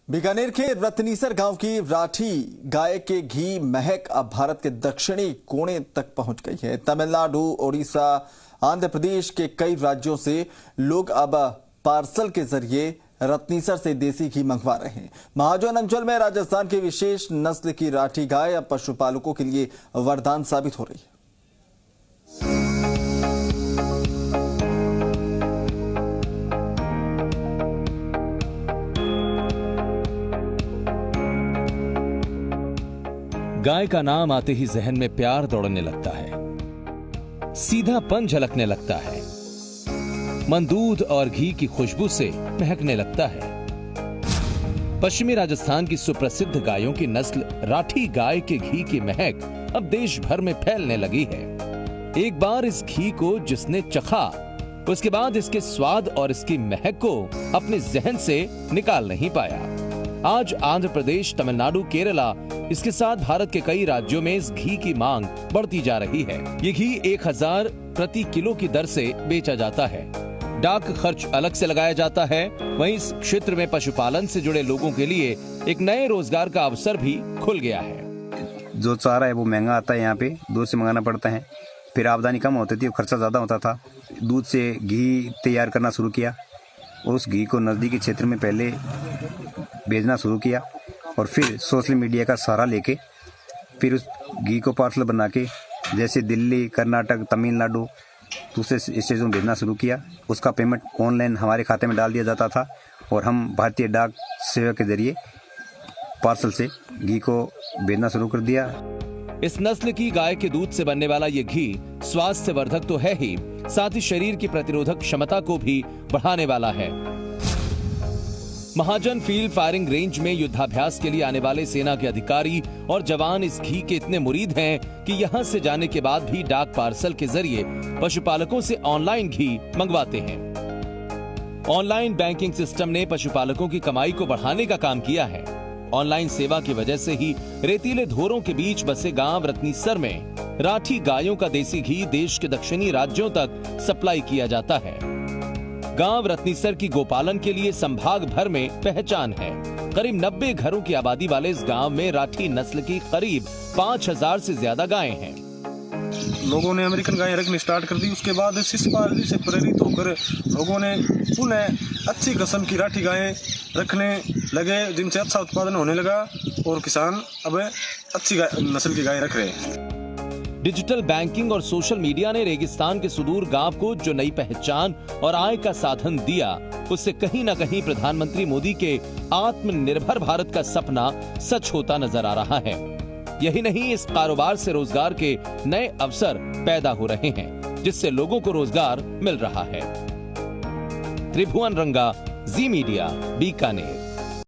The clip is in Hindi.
बीकानेर के रत्नीसर गांव की राठी गाय के घी महक अब भारत के दक्षिणी कोने तक पहुंच गई है। तमिलनाडु, ओडिशा, आंध्र प्रदेश के कई राज्यों से लोग अब पार्सल के जरिए रत्नीसर से देसी घी मंगवा रहे हैं। महाजन अंचल में राजस्थान की विशेष नस्ल की राठी गाय अब पशुपालकों के लिए वरदान साबित हो रही है। गाय का नाम आते ही जहन में प्यार दौड़ने लगता है, सीधापन झलकने लगता है, मन दूध और घी की खुशबू से महकने लगता है। पश्चिमी राजस्थान की सुप्रसिद्ध गायों की नस्ल राठी गाय के घी की महक अब देश भर में फैलने लगी है। एक बार इस घी को जिसने चखा, उसके बाद इसके स्वाद और इसकी महक को अपने जहन से निकाल नहीं पाया। आज आंध्र प्रदेश, तमिलनाडु, केरला, इसके साथ भारत के कई राज्यों में इस घी की मांग बढ़ती जा रही है। ये घी 1000 प्रति किलो की दर से बेचा जाता है। डाक खर्च अलग से लगाया जाता है। वहीं इस क्षेत्र में पशुपालन से जुड़े लोगों के लिए एक नए रोजगार का अवसर भी खुल गया है। जो चारा है वो महंगा आता है, यहाँ पे दूध से मंगाना पड़ता है। फिर आमदनी कम होती थी, खर्चा ज्यादा होता था। दूध से घी तैयार करना शुरू किया और उस घी को नजदीकी क्षेत्र में पहले भेजना शुरू किया और फिर सोशल मीडिया का सहारा लेके फिर उस घी को पार्सल बना के जैसे दिल्ली, कर्नाटक, तमिलनाडु दूसरे स्टेशनों में भेजना शुरू किया। उसका पेमेंट ऑनलाइन हमारे खाते में डाल दिया जाता था और हम भारतीय डाक सेवा के जरिए पार्सल से घी को भेजना शुरू कर दिया। इस नस्ल की गाय के दूध से बनने वाला ये घी स्वास्थ्य वर्धक तो है ही, साथ ही शरीर की प्रतिरोधक क्षमता को भी बढ़ाने वाला है। महाजन फील्ड फायरिंग रेंज में युद्धाभ्यास के लिए आने वाले सेना के अधिकारी और जवान इस घी के इतने मुरीद हैं कि यहां से जाने के बाद भी डाक पार्सल के जरिए पशुपालकों से ऑनलाइन घी मंगवाते हैं। ऑनलाइन बैंकिंग सिस्टम ने पशुपालकों की कमाई को बढ़ाने का काम किया है। ऑनलाइन सेवा की वजह से ही रेतीले धोरों के बीच बसे गांव रत्नीसर में राठी गायों का देसी घी देश के दक्षिणी राज्यों तक सप्लाई किया जाता है। गांव रत्नीसर की गोपालन के लिए संभाग भर में पहचान है। करीब 90 घरों की आबादी वाले इस गांव में राठी नस्ल की करीब 5000 से ज्यादा गायें हैं। लोगों ने अमेरिकन गायें रखनी स्टार्ट कर दी। उसके बाद शिशुपालन से प्रेरित होकर लोगों ने पुनः अच्छी किस्म की राठी गायें रखने लगे, जिनसे अच्छा उत्पादन होने लगा और किसान अब अच्छी नस्ल की गायें रख रहे हैं। डिजिटल बैंकिंग और सोशल मीडिया ने रेगिस्तान के सुदूर गांव को जो नई पहचान और आय का साधन दिया, उससे कहीं न कहीं प्रधानमंत्री मोदी के आत्मनिर्भर भारत का सपना सच होता नजर आ रहा है। यही नहीं, इस कारोबार से रोजगार के नए अवसर पैदा हो रहे हैं, जिससे लोगों को रोजगार मिल रहा है। त्रिभुवन रंगा, जी मीडिया, बीकानेर।